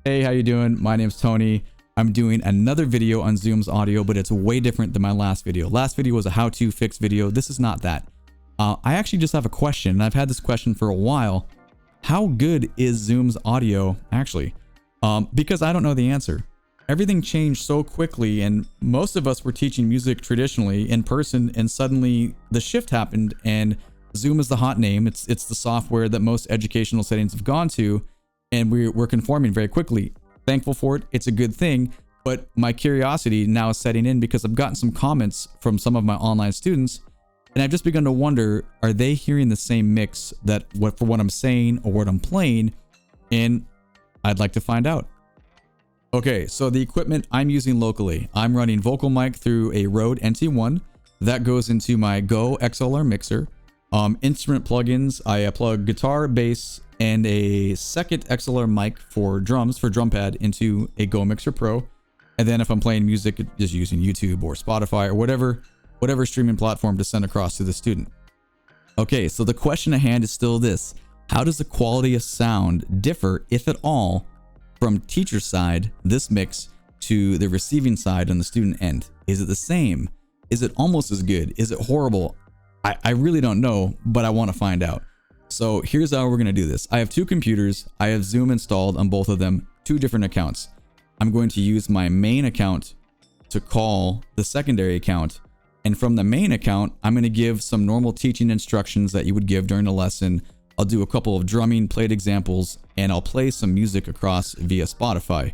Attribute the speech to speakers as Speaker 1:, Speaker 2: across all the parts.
Speaker 1: Hey, how you doing? My name's Tony. I'm doing another video on Zoom's audio, but it's way different than my last video. Last video was a how-to fix video. This is not that. I actually just have a question, and I've had this question for a while. How good is Zoom's audio actually? Because I don't know the answer. Everything changed so quickly, and most of us were teaching music traditionally in person, and suddenly the shift happened, and Zoom is the hot name. It's the software that most educational settings have gone to, and we're conforming very quickly. Thankful for it. It's a good thing. But my curiosity now is setting in because I've gotten some comments from some of my online students, and I've just begun to wonder, are they hearing the same mix for what I'm saying or what I'm playing? And I'd like to find out. Okay, so the equipment I'm using locally, I'm running Vocal Mic through a Rode NT1. That goes into my Go XLR mixer. Instrument plugins, I plug guitar, bass, and a second XLR mic for drums, for drum pad, into a Go Mixer Pro. And then if I'm playing music, just using YouTube or Spotify or whatever streaming platform to send across to the student. Okay, so the question at hand is still this. How does the quality of sound differ, if at all, from teacher side, this mix, to the receiving side on the student end? Is it the same? Is it almost as good? Is it horrible? I really don't know, but I want to find out. So here's how we're going to do this. I have two computers. I have Zoom installed on both of them, two different accounts. I'm going to use my main account to call the secondary account. And from the main account, I'm going to give some normal teaching instructions that you would give during a lesson. I'll do a couple of drumming played examples, and I'll play some music across via Spotify.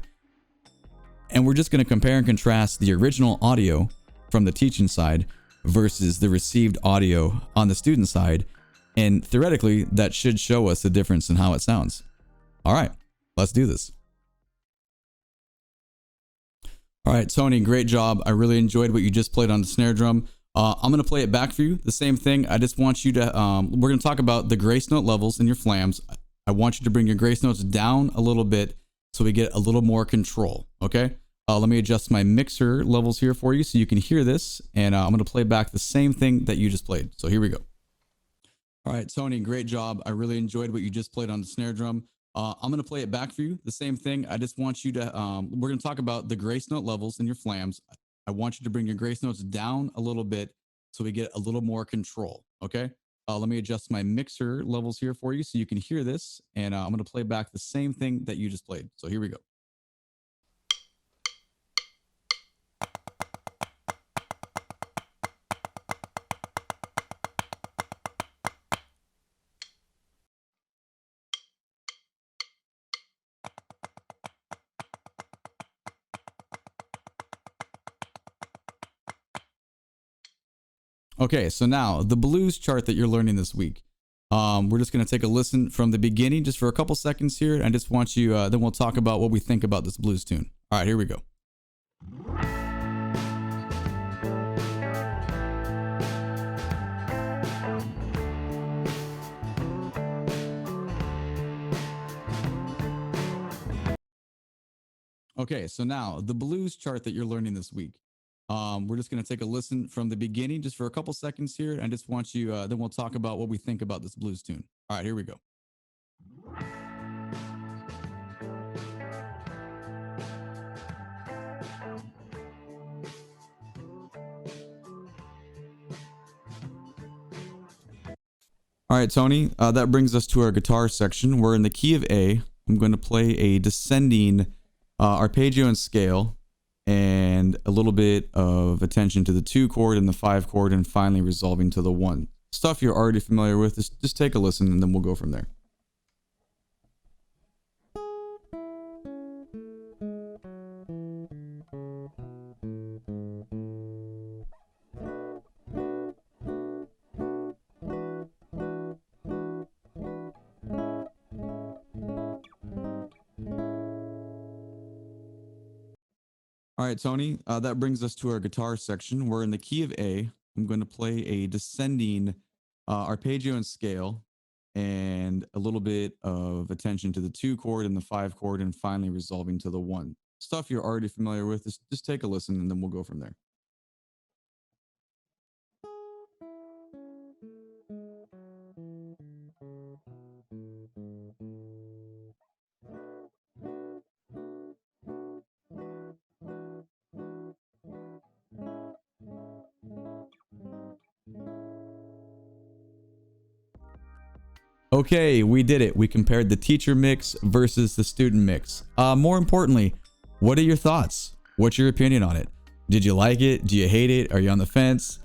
Speaker 1: And we're just going to compare and contrast the original audio from the teaching side versus the received audio on the student side. And theoretically, that should show us the difference in how it sounds. All right, let's do this. All right, Tony, great job. I really enjoyed what you just played on the snare drum. I'm going to play it back for you. The same thing. I just want you to, we're going to talk about the grace note levels in your flams. I want you to bring your grace notes down a little bit so we get a little more control. Okay. Let me adjust my mixer levels here for you so you can hear this. And I'm going to play back the same thing that you just played. So here we go. All right, Tony, great job. I really enjoyed what you just played on the snare drum. I'm going to play it back for you. The same thing. I just want you to, we're going to talk about the grace note levels in your flams. I want you to bring your grace notes down a little bit so we get a little more control. Okay. Let me adjust my mixer levels here for you so you can hear this. And I'm going to play back the same thing that you just played. So here we go. Okay, so now the blues chart that you're learning this week. We're just going to take a listen from the beginning just for a couple seconds here. I just want you, then we'll talk about what we think about this blues tune. All right, here we go. Okay, so now the blues chart that you're learning this week. We're just going to take a listen from the beginning just for a couple seconds here. I just want you, then we'll talk about what we think about this blues tune. All right, here we go. All right, Tony, that brings us to our guitar section. We're in the key of A. I'm going to play a descending arpeggio and scale, and a little bit of attention to the 2 chord and the 5 chord, and finally resolving to the 1. Stuff you're already familiar with. Just take a listen, and then we'll go from there. All right, Tony, that brings us to our guitar section. We're in the key of A. I'm going to play a descending arpeggio and scale, and a little bit of attention to the 2 chord and the 5 chord, and finally resolving to the 1. Stuff you're already familiar with. Just take a listen, and then we'll go from there. Okay, we did it. We compared the teacher mix versus the student mix. More importantly, what are your thoughts? What's your opinion on it? Did you like it? Do you hate it? Are you on the fence?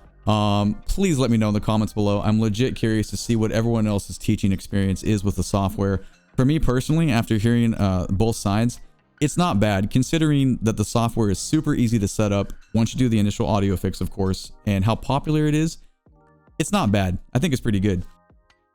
Speaker 1: Please let me know in the comments below. I'm legit curious to see what everyone else's teaching experience is with the software. For me personally, after hearing both sides, it's not bad considering that the software is super easy to set up once you do the initial audio fix, of course, and how popular it is. It's not bad. I think it's pretty good.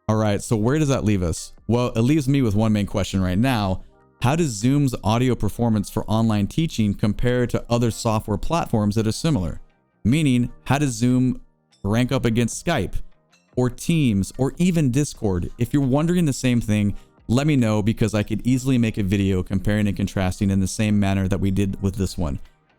Speaker 1: All right, so where does that leave us? Well, it leaves me with one main question right now. How does Zoom's audio performance for online teaching compare to other software platforms that are similar? Meaning, how does Zoom rank up against Skype or Teams or even Discord? If you're wondering the same thing, let me know because I could easily make a video comparing and contrasting in the same manner that we did with this one.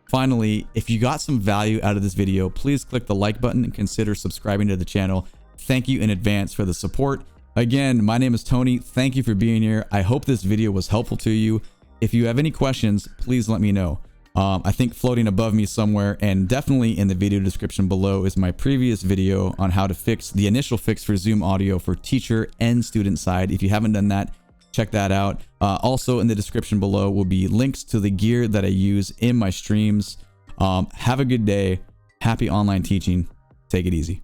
Speaker 1: Finally, if you got some value out of this video, please click the like button and consider subscribing to the channel. Thank you in advance for the support. Again, my name is Tony. Thank you for being here. I hope this video was helpful to you. If you have any questions, please let me know. I think floating above me somewhere and definitely in the video description below is my previous video on how to fix the initial fix for Zoom audio for teacher and student side. If you haven't done that, check that out. Also in the description below will be links to the gear that I use in my streams. Have a good day. Happy online teaching. Take it easy.